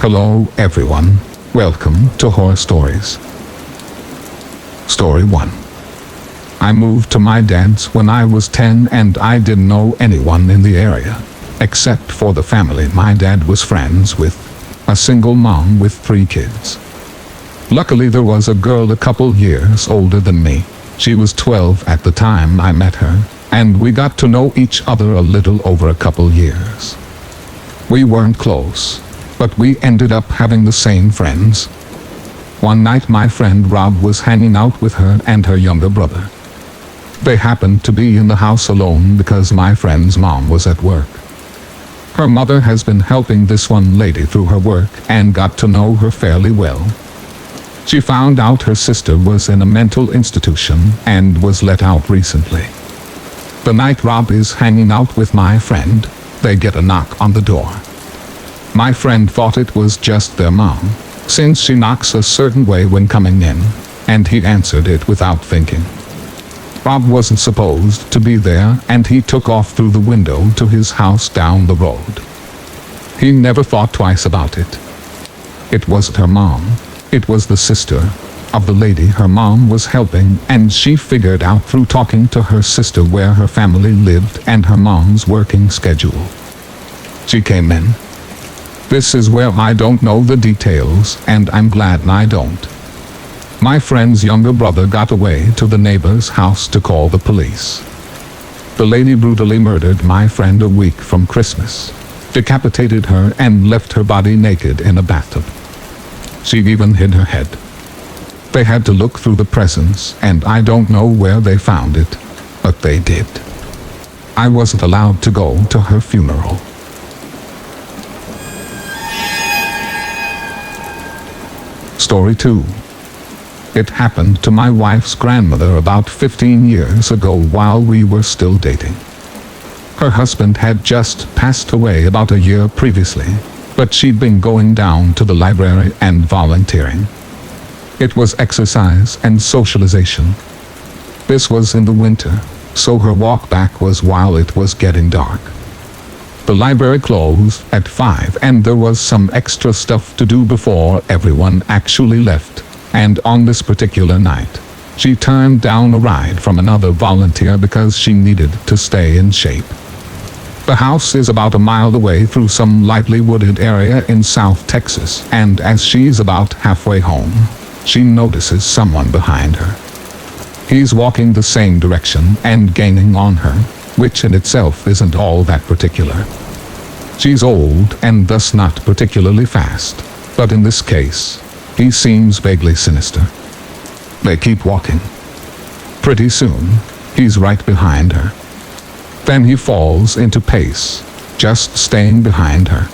Hello everyone, welcome to Horror Stories. Story 1. I moved to my dad's when I was 10 and I didn't know anyone in the area, except for the family my dad was friends with, a single mom with 3 kids. Luckily there was a girl a couple years older than me. She was 12 at the time I met her, and we got to know each other a little over a couple years. We weren't close, but we ended up having the same friends. One night my friend Rob was hanging out with her and her younger brother. They happened to be in the house alone because my friend's mom was at work. Her mother has been helping this one lady through her work and got to know her fairly well. She found out her sister was in a mental institution and was let out recently. The night Rob is hanging out with my friend, they get a knock on the door. My friend thought it was just their mom, since she knocks a certain way when coming in, and he answered it without thinking. Rob wasn't supposed to be there, and he took off through the window to his house down the road. He never thought twice about it. It wasn't her mom, it was the sister of the lady her mom was helping, and she figured out through talking to her sister where her family lived and her mom's working schedule. She came in. This is where I don't know the details, and I'm glad I don't. My friend's younger brother got away to the neighbor's house to call the police. The lady brutally murdered my friend a week from Christmas, decapitated her and left her body naked in a bathtub. She even hid her head. They had to look through the presents, and I don't know where they found it, but they did. I wasn't allowed to go to her funeral. Story 2. It happened to my wife's grandmother about 15 years ago while we were still dating. Her husband had just passed away about a year previously, but she'd been going down to the library and volunteering. It was exercise and socialization. This was in the winter, so her walk back was while it was getting dark. The library closed at 5 and there was some extra stuff to do before everyone actually left, and on this particular night, she turned down a ride from another volunteer because she needed to stay in shape. The house is about a mile away through some lightly wooded area in South Texas, and as she's about halfway home, she notices someone behind her. He's walking the same direction and gaining on her, which in itself isn't all that particular. She's old and thus not particularly fast, but in this case, he seems vaguely sinister. They keep walking. Pretty soon, he's right behind her. Then he falls into pace, just staying behind her.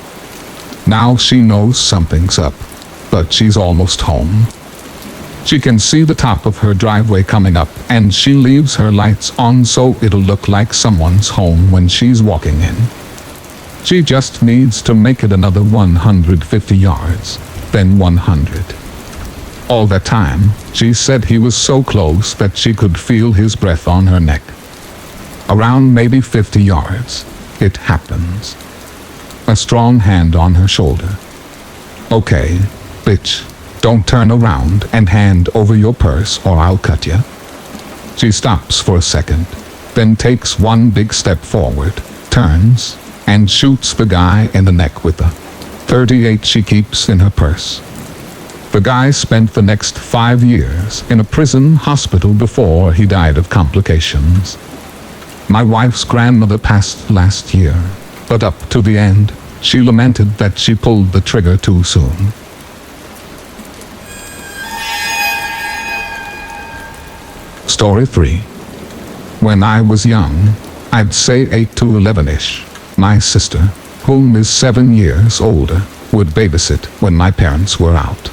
Now she knows something's up, but she's almost home. She can see the top of her driveway coming up, and she leaves her lights on so it'll look like someone's home when she's walking in. She just needs to make it another 150 yards, then 100. All that time, she said he was so close that she could feel his breath on her neck. Around maybe 50 yards, it happens. A strong hand on her shoulder. Okay, bitch. Don't turn around and hand over your purse or I'll cut you. She stops for a second, then takes one big step forward, turns, and shoots the guy in the neck with the .38 she keeps in her purse. The guy spent the next 5 years in a prison hospital before he died of complications. My wife's grandmother passed last year, but up to the end, she lamented that she pulled the trigger too soon. Story 3. When I was young, I'd say 8 to 11-ish, my sister, whom is 7 years older, would babysit when my parents were out.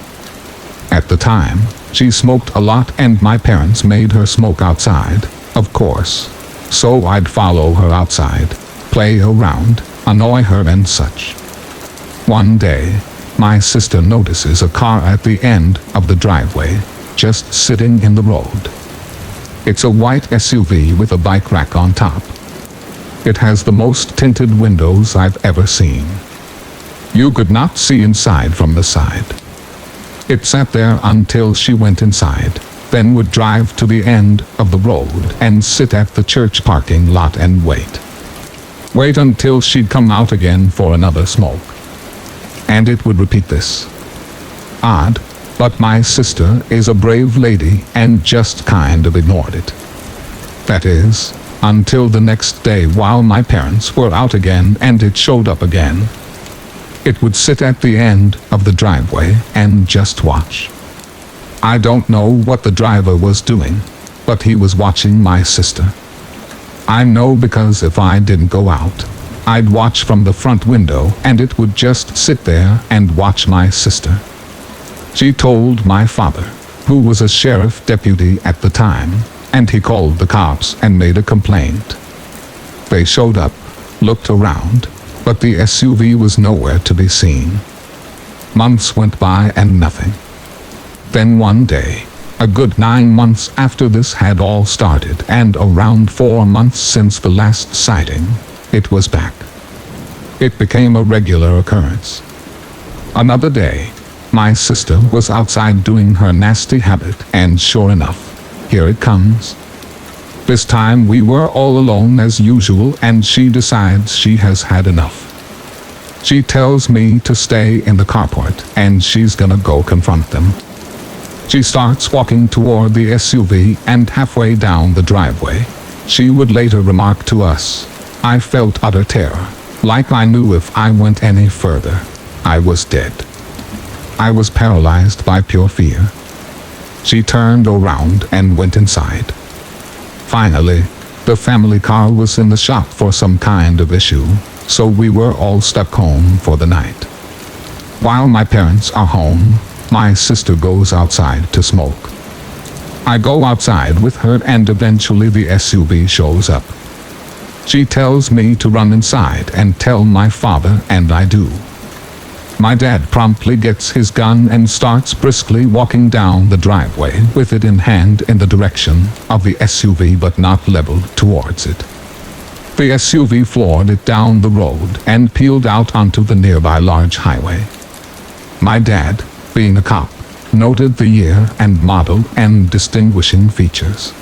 At the time, she smoked a lot and my parents made her smoke outside, of course. So I'd follow her outside, play around, annoy her and such. One day, my sister notices a car at the end of the driveway, just sitting in the road. It's a white SUV with a bike rack on top. It has the most tinted windows I've ever seen. You could not see inside from the side. It sat there until she went inside, then would drive to the end of the road and sit at the church parking lot and wait. Wait until she'd come out again for another smoke. And it would repeat this. Odd, but my sister is a brave lady and just kind of ignored it. That is, until the next day while my parents were out again and it showed up again. It would sit at the end of the driveway and just watch. I don't know what the driver was doing, but he was watching my sister. I know because if I didn't go out, I'd watch from the front window and it would just sit there and watch my sister. She told my father, who was a sheriff deputy at the time, and he called the cops and made a complaint. They showed up, looked around, but the SUV was nowhere to be seen. Months went by and nothing. Then one day, a good 9 months after this had all started and around 4 months since the last sighting, it was back. It became a regular occurrence. Another day, my sister was outside doing her nasty habit and sure enough, here it comes. This time we were all alone as usual and she decides she has had enough. She tells me to stay in the carport and she's gonna go confront them. She starts walking toward the SUV and halfway down the driveway, she would later remark to us, I felt utter terror, like I knew if I went any further, I was dead. I was paralyzed by pure fear. She turned around and went inside. Finally, the family car was in the shop for some kind of issue, so we were all stuck home for the night. While my parents are home, my sister goes outside to smoke. I go outside with her and eventually the SUV shows up. She tells me to run inside and tell my father and I do. My dad promptly gets his gun and starts briskly walking down the driveway with it in hand in the direction of the SUV but not leveled towards it. The SUV floored it down the road and peeled out onto the nearby large highway. My dad, being a cop, noted the year and model and distinguishing features.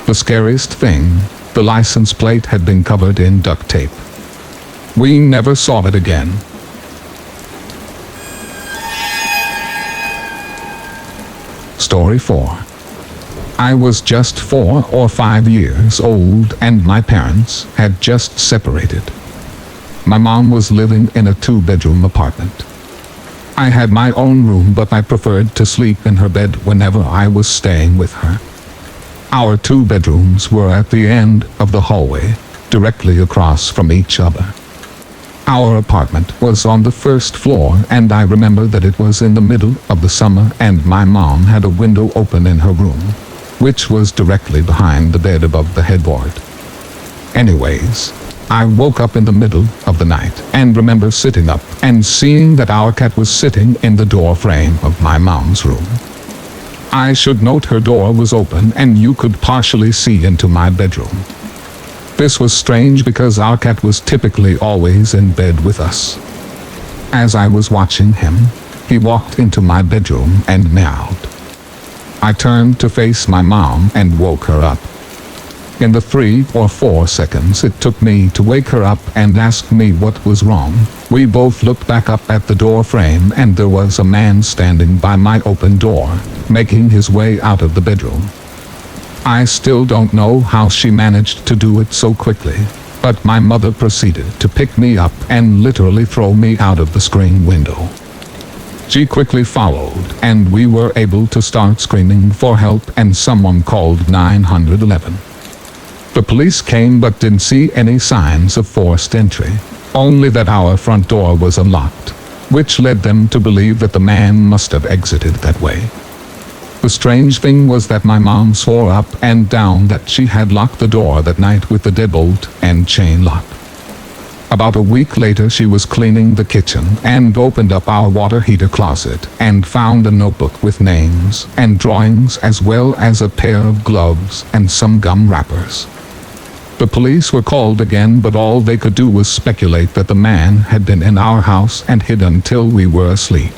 The scariest thing, the license plate had been covered in duct tape. We never saw it again. Story 4. I was just 4 or 5 years old and my parents had just separated. My mom was living in a 2-bedroom apartment. I had my own room but I preferred to sleep in her bed whenever I was staying with her. Our 2 bedrooms were at the end of the hallway, directly across from each other. Our apartment was on the 1st floor and I remember that it was in the middle of the summer and my mom had a window open in her room, which was directly behind the bed above the headboard. Anyways, I woke up in the middle of the night and remember sitting up and seeing that our cat was sitting in the door frame of my mom's room. I should note her door was open and you could partially see into my bedroom. This was strange because our cat was typically always in bed with us. As I was watching him, he walked into my bedroom and meowed. I turned to face my mom and woke her up. In the 3 or 4 seconds it took me to wake her up and ask me what was wrong, we both looked back up at the door frame and there was a man standing by my open door, making his way out of the bedroom. I still don't know how she managed to do it so quickly, but my mother proceeded to pick me up and literally throw me out of the screen window. She quickly followed and we were able to start screaming for help and someone called 911. The police came but didn't see any signs of forced entry, only that our front door was unlocked, which led them to believe that the man must have exited that way. The strange thing was that my mom swore up and down that she had locked the door that night with the deadbolt and chain lock. About a week later she was cleaning the kitchen and opened up our water heater closet and found a notebook with names and drawings as well as a pair of gloves and some gum wrappers. The police were called again, but all they could do was speculate that the man had been in our house and hid until we were asleep.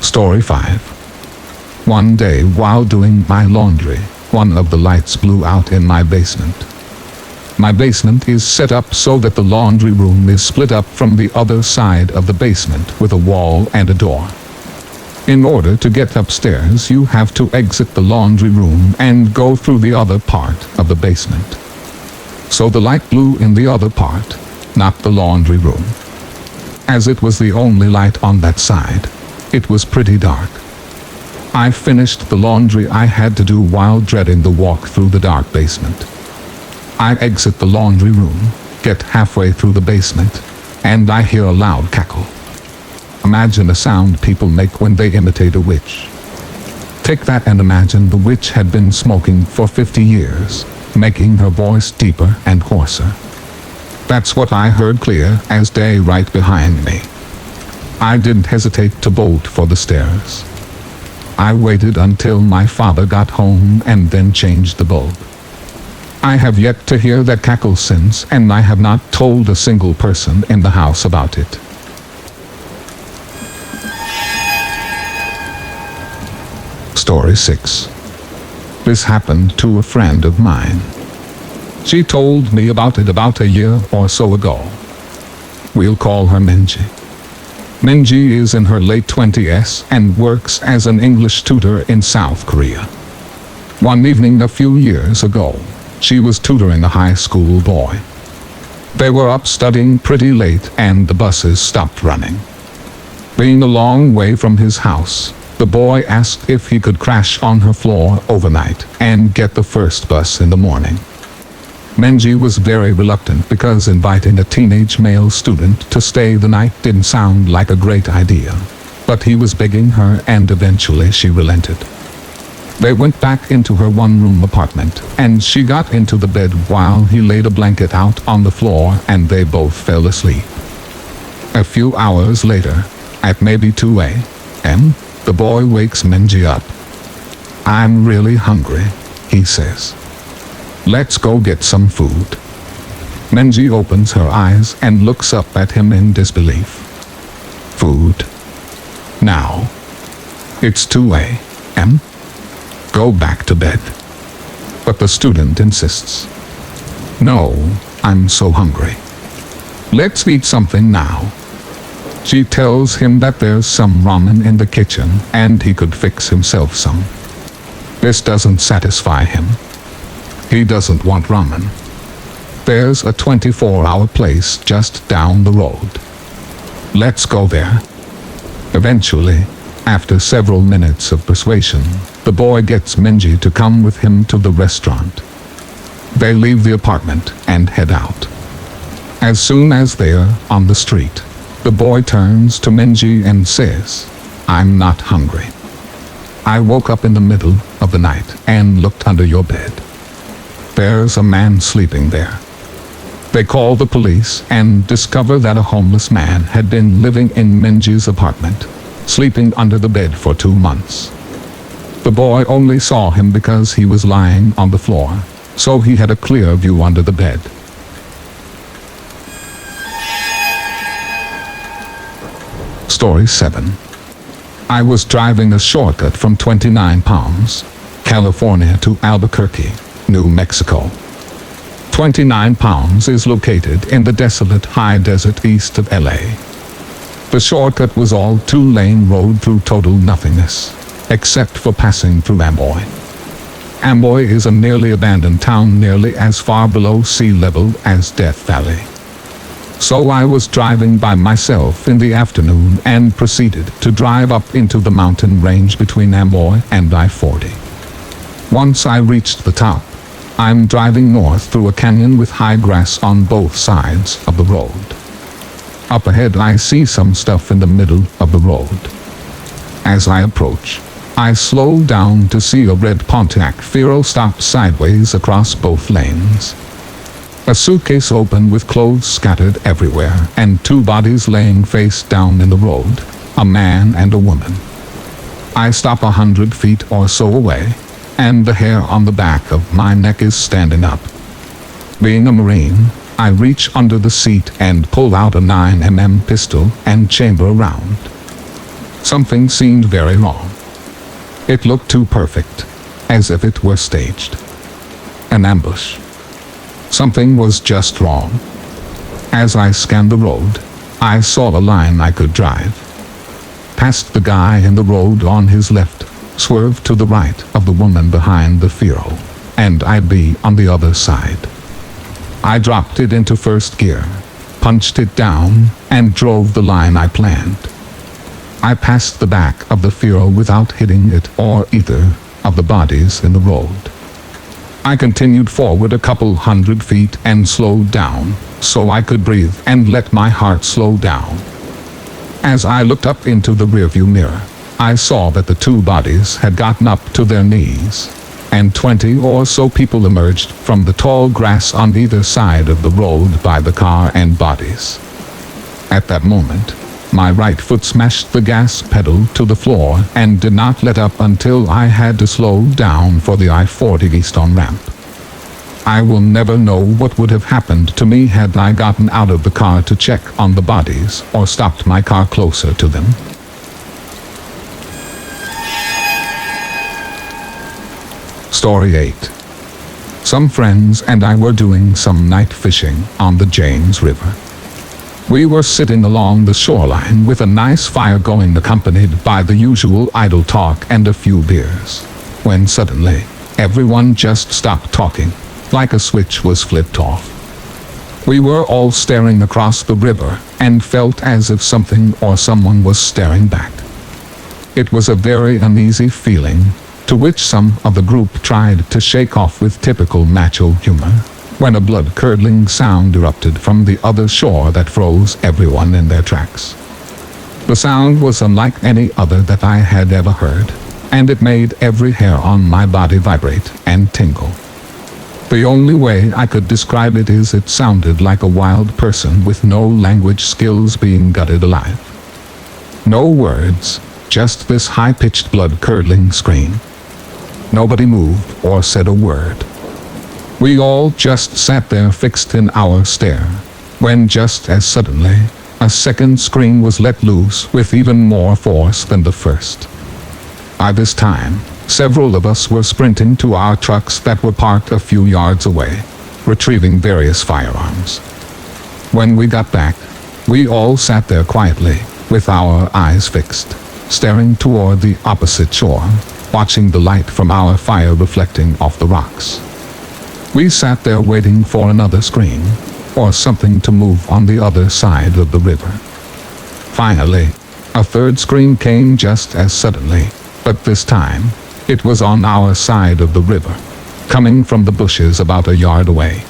Story 5. One day while doing my laundry, one of the lights blew out in my basement. My basement is set up so that the laundry room is split up from the other side of the basement with a wall and a door. In order to get upstairs, you have to exit the laundry room and go through the other part of the basement. So the light blew in the other part, not the laundry room. As it was the only light on that side, it was pretty dark. I finished the laundry I had to do while dreading the walk through the dark basement. I exit the laundry room, get halfway through the basement, and I hear a loud cackle. Imagine the sound people make when they imitate a witch. Take that and imagine the witch had been smoking for 50 years, making her voice deeper and hoarser. That's what I heard clear as day right behind me. I didn't hesitate to bolt for the stairs. I waited until my father got home and then changed the bulb. I have yet to hear that cackle since, and I have not told a single person in the house about it. Story 6. This happened to a friend of mine. She told me about it about a year or so ago. We'll call her Minji. Minji is in her late 20s and works as an English tutor in South Korea. One evening a few years ago, she was tutoring a high school boy. They were up studying pretty late and the buses stopped running. Being a long way from his house, the boy asked if he could crash on her floor overnight and get the first bus in the morning. Minji was very reluctant because inviting a teenage male student to stay the night didn't sound like a great idea. But he was begging her and eventually she relented. They went back into her one-room apartment and she got into the bed while he laid a blanket out on the floor and they both fell asleep. A few hours later, at maybe 2 a.m., the boy wakes Minji up. "I'm really hungry," he says. "Let's go get some food." Minji opens her eyes and looks up at him in disbelief. "Food? Now? It's 2 a.m. Go back to bed." But the student insists. "No, I'm so hungry. Let's eat something now." She tells him that there's some ramen in the kitchen and he could fix himself some. This doesn't satisfy him. He doesn't want ramen. There's a 24-hour place just down the road. Let's go there. Eventually, after several minutes of persuasion, the boy gets Minji to come with him to the restaurant. They leave the apartment and head out. As soon as they're on the street, the boy turns to Minji and says, "I'm not hungry. I woke up in the middle of the night and looked under your bed. There's a man sleeping there." They call the police and discover that a homeless man had been living in Minji's apartment, sleeping under the bed for 2 months. The boy only saw him because he was lying on the floor, so he had a clear view under the bed. Story 7. I was driving a shortcut from 29 Palms, California to Albuquerque, New Mexico. 29 Palms is located in the desolate high desert east of LA. The shortcut was all 2-lane road through total nothingness, except for passing through Amboy. Amboy is a nearly abandoned town nearly as far below sea level as Death Valley. So I was driving by myself in the afternoon and proceeded to drive up into the mountain range between Amboy and I-40. Once I reached the top, I'm driving north through a canyon with high grass on both sides of the road. Up ahead I see some stuff in the middle of the road. As I approach, I slow down to see a red Pontiac Fiero stop sideways across both lanes. A suitcase open with clothes scattered everywhere and 2 bodies laying face down in the road, a man and a woman. I stop 100 feet or so away, and the hair on the back of my neck is standing up. Being a Marine, I reach under the seat and pull out a 9mm pistol and chamber round. Something seemed very wrong. It looked too perfect, as if it were staged. An ambush. Something was just wrong. As I scanned the road, I saw a line I could drive. Past the guy in the road on his left, swerve to the right of the woman behind the Firo, and I'd be on the other side. I dropped it into first gear, punched it down, and drove the line I planned. I passed the back of the Firo without hitting it or either of the bodies in the road. I continued forward a couple 100 feet and slowed down, so I could breathe and let my heart slow down. As I looked up into the rearview mirror, I saw that the two bodies had gotten up to their knees, and 20 or so people emerged from the tall grass on either side of the road by the car and bodies. At that moment, my right foot smashed the gas pedal to the floor and did not let up until I had to slow down for the I-40 eastbound ramp. I will never know what would have happened to me had I gotten out of the car to check on the bodies or stopped my car closer to them. Story 8. Some friends and I were doing some night fishing on the James River. We were sitting along the shoreline with a nice fire going, accompanied by the usual idle talk and a few beers, when suddenly, everyone just stopped talking, like a switch was flipped off. We were all staring across the river and felt as if something or someone was staring back. It was a very uneasy feeling, to which some of the group tried to shake off with typical macho humor, when a blood-curdling sound erupted from the other shore that froze everyone in their tracks. The sound was unlike any other that I had ever heard, and it made every hair on my body vibrate and tingle. The only way I could describe it is it sounded like a wild person with no language skills being gutted alive. No words, just this high-pitched blood-curdling scream. Nobody moved or said a word. We all just sat there fixed in our stare, when just as suddenly, a second scream was let loose with even more force than the first. By this time, several of us were sprinting to our trucks that were parked a few yards away, retrieving various firearms. When we got back, we all sat there quietly, with our eyes fixed, staring toward the opposite shore, watching the light from our fire reflecting off the rocks. We sat there waiting for another scream, or something to move on the other side of the river. Finally, a third scream came just as suddenly, but this time, it was on our side of the river, coming from the bushes about a yard away.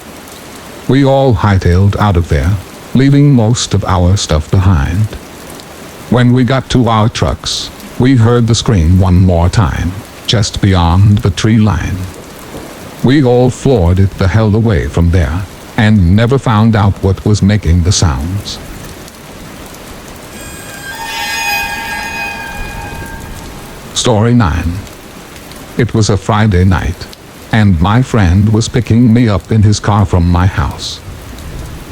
We all hightailed out of there, leaving most of our stuff behind. When we got to our trucks, we heard the scream one more time, just beyond the tree line. We all floored it the hell away from there, and never found out what was making the sounds. Story 9. It was a Friday night, and my friend was picking me up in his car from my house.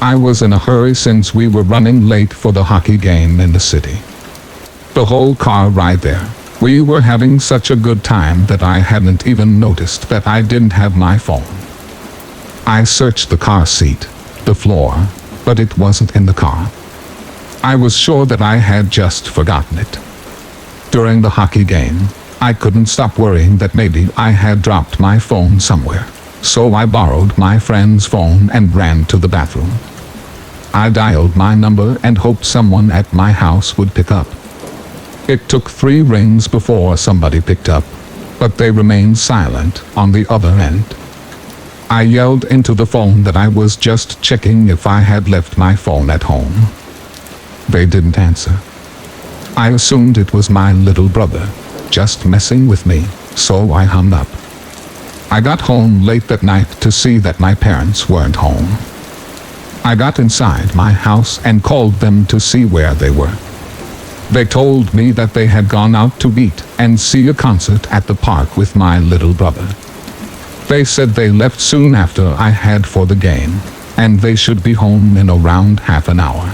I was in a hurry since we were running late for the hockey game in the city. The whole car ride there, we were having such a good time that I hadn't even noticed that I didn't have my phone. I searched the car seat, the floor, but it wasn't in the car. I was sure that I had just forgotten it. During the hockey game, I couldn't stop worrying that maybe I had dropped my phone somewhere, so I borrowed my friend's phone and ran to the bathroom. I dialed my number and hoped someone at my house would pick up. It took 3 rings before somebody picked up, but they remained silent on the other end. I yelled into the phone that I was just checking if I had left my phone at home. They didn't answer. I assumed it was my little brother, just messing with me, so I hung up. I got home late that night to see that my parents weren't home. I got inside my house and called them to see where they were. They told me that they had gone out to eat and see a concert at the park with my little brother. They said they left soon after I had for the game, and they should be home in around half an hour.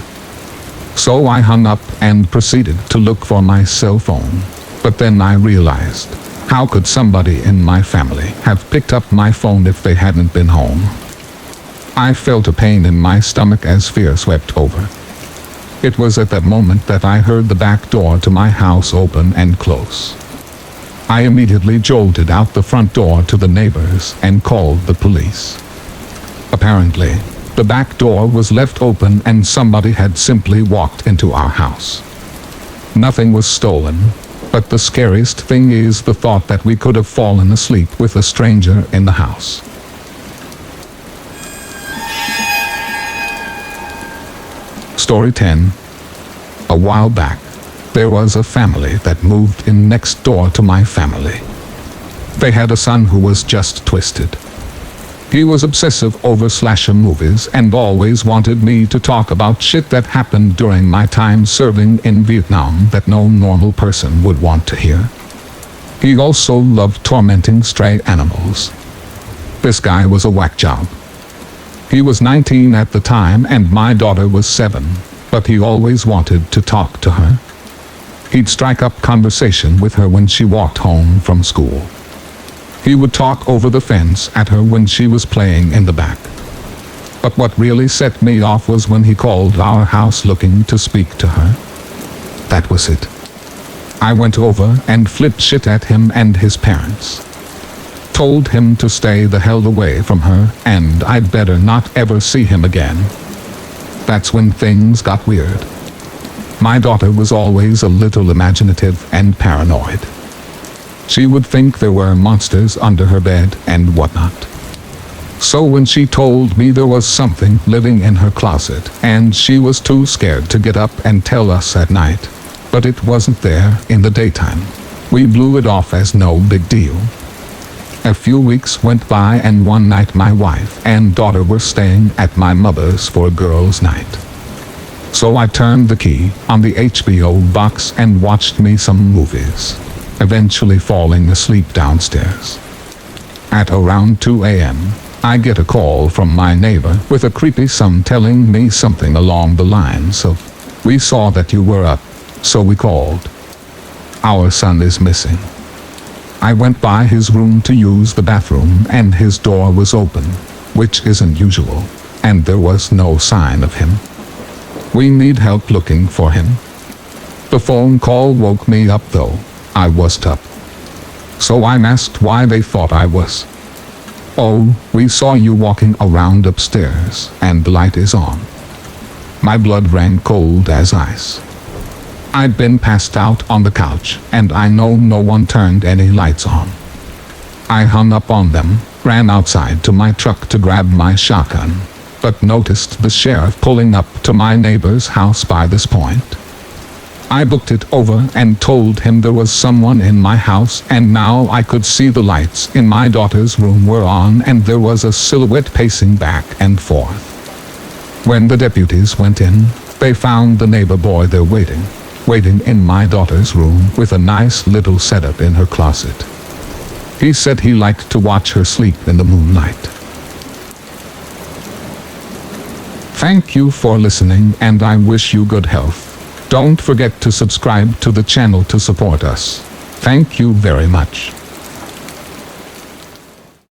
So I hung up and proceeded to look for my cell phone. But then I realized, how could somebody in my family have picked up my phone if they hadn't been home? I felt a pain in my stomach as fear swept over. It was at that moment that I heard the back door to my house open and close. I immediately jolted out the front door to the neighbors and called the police. Apparently, the back door was left open and somebody had simply walked into our house. Nothing was stolen, but the scariest thing is the thought that we could have fallen asleep with a stranger in the house. Story 10. A while back, there was a family that moved in next door to my family. They had a son who was just twisted. He was obsessive over slasher movies and always wanted me to talk about shit that happened during my time serving in Vietnam that no normal person would want to hear. He also loved tormenting stray animals. This guy was a whack job. He was 19 at the time and my daughter was 7, but he always wanted to talk to her. He'd strike up conversation with her when she walked home from school. He would talk over the fence at her when she was playing in the back. But what really set me off was when he called our house looking to speak to her. That was it. I went over and flipped shit at him and his parents. Told him to stay the hell away from her and I'd better not ever see him again. That's when things got weird. My daughter was always a little imaginative and paranoid. She would think there were monsters under her bed and whatnot. So when she told me there was something living in her closet and she was too scared to get up and tell us at night, but it wasn't there in the daytime, we blew it off as no big deal. A few weeks went by and one night my wife and daughter were staying at my mother's for a girls' night. So I turned the key on the HBO box and watched me some movies, eventually falling asleep downstairs. At around 2 a.m., I get a call from my neighbor with a creepy son telling me something along the lines of, "We saw that you were up, so we called. Our son is missing." I went by his room to use the bathroom and his door was open, which isn't usual, and there was no sign of him. We need help looking for him. The phone call woke me up though. I was up. So I asked why they thought I was. "Oh, we saw you walking around upstairs and the light is on." My blood ran cold as ice. I'd been passed out on the couch and I know no one turned any lights on. I hung up on them, ran outside to my truck to grab my shotgun, but noticed the sheriff pulling up to my neighbor's house by this point. I booked it over and told him there was someone in my house and now I could see the lights in my daughter's room were on and there was a silhouette pacing back and forth. When the deputies went in, they found the neighbor boy there waiting in my daughter's room with a nice little setup in her closet. He said he liked to watch her sleep in the moonlight. Thank you for listening and I wish you good health. Don't forget to subscribe to the channel to support us. Thank you very much.